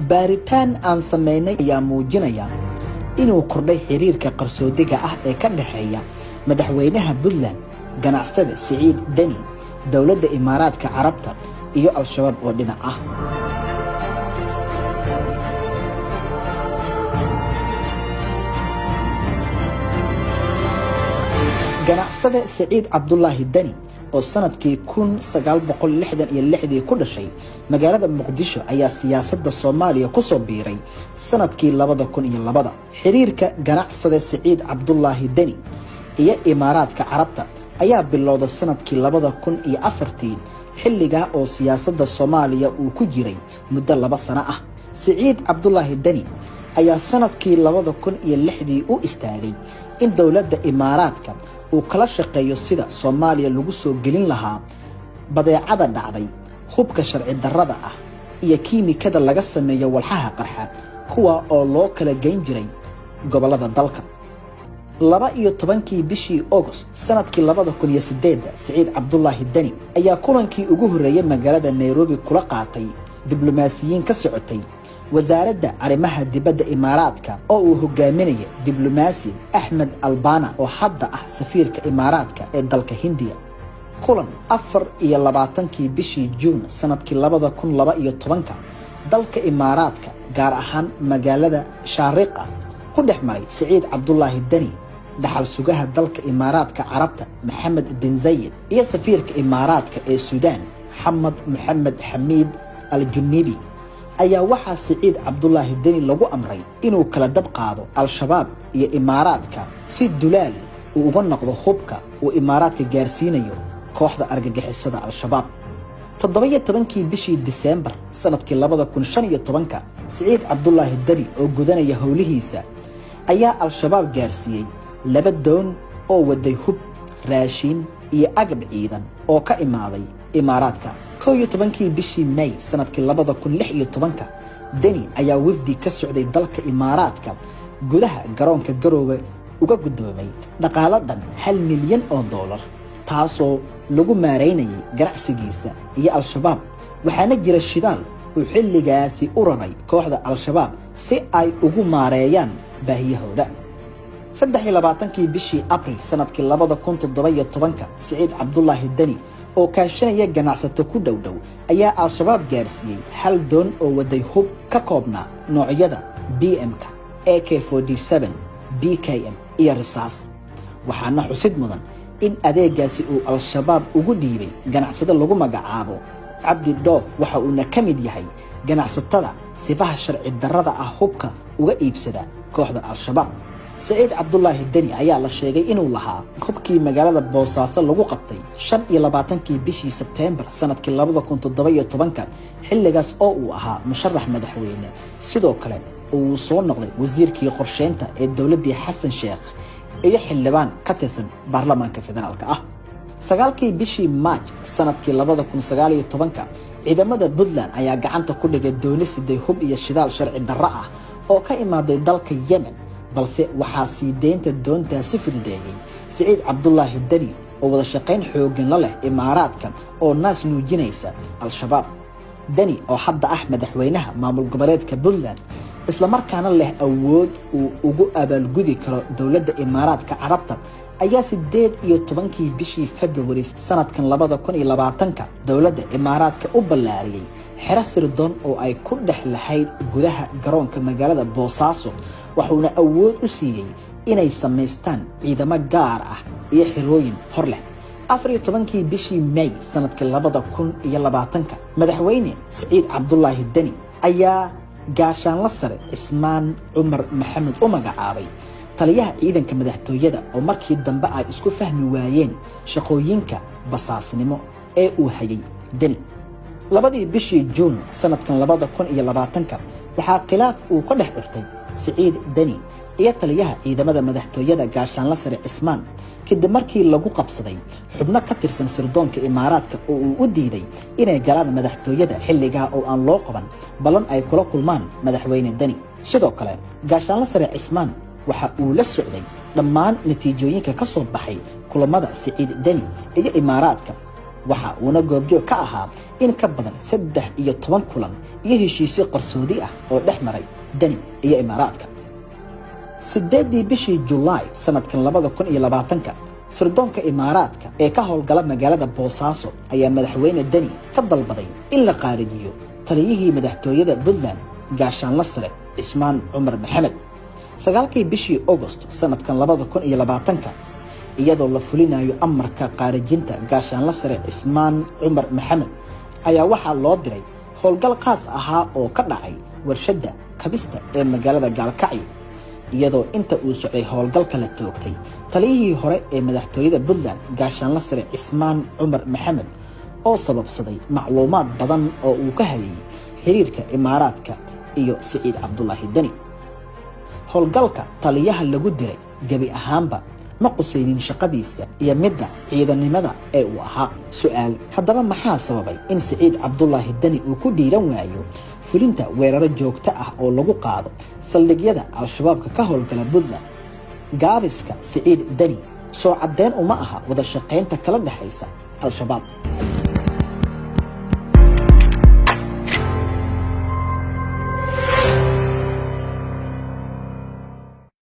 baaritaan aan sameynay ayaa muujinaya inuu kordhay xiriirka qarsoodiga ah ee ka dhaxeeya madaxweynaha Puntland ganacsade Siciid Deni dowladda Imaaraadka Carabta iyo al-shabaab oo dhinac ah. ganacsade Siciid Cabdullaahi Deni oo sanadkii 1966 ku dhashay magaalada Muqdisho ayaa siyaasadda Soomaaliya ku soo biiray sanadkii 2002. xiriirka ganacsade Siciid Cabdullaahi Deni iyo Imaaraadka Carabta ayaa bilowday sanadkii 2004 xilliga oo siyaasadda Soomaaliya uu ku jiray muddo 2 sano ah. Siciid Cabdullaahi Deni ayaa sanadkii 2006 u istaagay in dowladda Imaaraadka uu kala shaqeeyo sida Soomaaliya lagu soo gelin lahaa badeecada dhacday, hubka sharci darrada ah iyo kiimikada laga sameeyo walxaha qarxa kuwa oo loo kala geyn jiray gobolada dalka. 12 bishii August sanadkii 2008 Siciid Cabdullaahi Deni ayaa kulankii ugu horeeyay magaalada Nairobi kula qaatay diblomaasiyiin ka socotay wasaaradda arrimaha dibadda Imaaraadka oo uu hogaaminayay diblomaasi Ahmed Albana oo hadda ah safiirka Imaaraadka ee dalka Hindiya. kulan 24 bishii June sanadkii 2012 dalka Imaaraadka gaar ahaan magaalada Shaariqa ku dhexmaray Siciid Cabdullaahi Deni dhaxal sugaha dalka Imaaraadka Carabta Maxamed bin Zayed iyo safiirka Imaaraadka ee Suudaan Mohammed Hamid Al-Junnibi ayaa waxaa Siciid Cabdullaahi Deni lagu amray inuu kala dab qaado al-shabaab iyo Imaaraadka si dulaal uu uga noqdo hubka uu Imaaraadka gaarsiinayo kooxda argagixisada al-shabaab. 17 bishii December sanadkii 2015 Siciid Cabdullaahi Deni oo gudanaya howlihiisa ayaa al-shabaab gaarsiiyay 2 doon oo waday hub, raashin iyo agab ciidan oo ka imaaday Imaaraadka. 11 bishii May sanadkii 2016 Deni ayaa wafdi ka socday dalka Imaaraadka gudaha garoonka Garowe uga gudoomay dhaqaale dhan $1 milyan taasoo lagu maareynayay ganacsigiisa iyo al-shabaab. waxaana jira shidaal uu xilligaasi u raray kooxda al-shabaab si ay ugu maareeyaan baahiyahooda. 23 bishii April sanadkii 2017 Siciid Cabdullaahi Deni oo kaashanaya ganacsato ku dhow ayaa al-shabaab gaarsiiyay 1 doon oo waday hub ka koobnaa noocyada BM-ka, AK-47, BKM iyo risaas. waxaana xusid mudan in adeegaasi uu al-shabaab ugu dhiibay ganacsade lagu magacaabo Cabdi Doof waxa uuna ka mid yahay ganacsatada sifaha sharci darrada ah hubka uga iibsada kooxda al-shabaab. Siciid Cabdullaahi Deni ayaa la sheegay inuu lahaa hubkii magaalada Boosaaso lagu qabtay 25 bishii September sanadkii 2017 xilligaas oo uu ahaa musharax madaxweyne. sidoo kale uu soo noqday wasiirkii qorsheynta ee dowladda Xasan Sheekh iyo xildhibaan ka tirsan baarlamaanka federaalka ah. 9 bishii March sanadkii 2019 ciidamada Puntland ayaa gacanta ku dhigay dooni siday hub iyo shidaal sharci darro ah oo ka imaaday dalka Yemen, balse waxaa sii deynta doontaasi fududeeyay Siciid Cabdullaahi Deni oo wada shaqayn xooggan la leh Imaaraadka oo naas nuujinaysa al-shabaab. Deni oo hadda ah madaxweynaha maamul goboleedka Puntland isla markaana leh awood uu ugu abaalgudi karo dowladda Imaaraadka Carabta ayaa 18 bishii February sanadkan 2020 dowladda Imaaraadka u ballaariyay xero sirdoon oo ay ku dhex lahayd gudaha garoonka magaalada Boosaaso, waxaana awood u siiyay inay sameystaan ciidamo gaar ah iyo xirooyin hor leh. 14 bishii May sanadka 2020 madaxweyne Siciid Cabdullaahi Deni ayaa gaashaan la sare Cismaan Cumar Maxamed u magacaabay taliyaha ciidanka madaxtooyada oo markii dambe ay isku fahmi waayeen shaqooyinka basaasnimo ee uu hayay Deni. 2 bishii June sanadkan 2020 waxaa khilaaf uu ka dhex dhirtay Siciid Deni iyo taliyaha ciidamada madaxtooyada gaashaan la sare Cismaan kadib markii lagu qabsaday xubno ka tirsan sirdoonka Imaaraadka oo uu u diiday inay galaan madaxtooyada xilliga oo aan loo qaban balan ay kula kulmaan madaxweyne Deni. sidoo kale gaashaan la sare Cismaan waxa uu la socday dhammaan natiijooyinka ka soo baxay kulamada Siciid Deni iyo Imaaraadka, waxa uuna goobjoog ka ahaa in ka badan 13 kulan iyo heshiisyo qarsoodi ah oo dhex maray Deni iyo Imaaraadka. 8 bishii July sanadkan 2020 sirdoonka Imaaraadka ee ka howlgala magaalada Boosaaso ayaa madaxweyne Deni ka dalbaday in la qaarijiyo taliyihii madaxtooyada Puntland gaashaanle sare Cismaan Cumar Maxamed. 9 bishii August sanadkan 2020 iyadoo la fulinayo amarka qaarijinta gaashaanle sare Cismaan Cumar Maxamed ayaa waxaa loo diray howlgal qaas ahaa oo ka dhacay warshada kabista ee magaalada Gaalkacyo, iyadoo inta uu socday howlgalka la toogtay taliyihii hore ee madaxtooyada Puntland gaashaanle sare Cismaan Cumar Maxamed oo sababsaday macluumaad badan oo uu ka hayay xiriirka Imaaraadka iyo Siciid Cabdullaahi Deni. howlgalka taliyaha lagu diray gabi ahaanba ma qusaynin shaqadiisa iyo midda ciidanimada ee uu ahaa. su'aal haddaba maxaa sababay in Siciid Cabdullaahi Deni uu ku dhiiran waayo fulinta weeraro joogto ah oo lagu qaado saldhigyada al-shabaabka ka howlgala Puntland? gaabiska Siciid Deni soo cadeen uma aha wada shaqaynta kala dhaxaysa al-shabaab.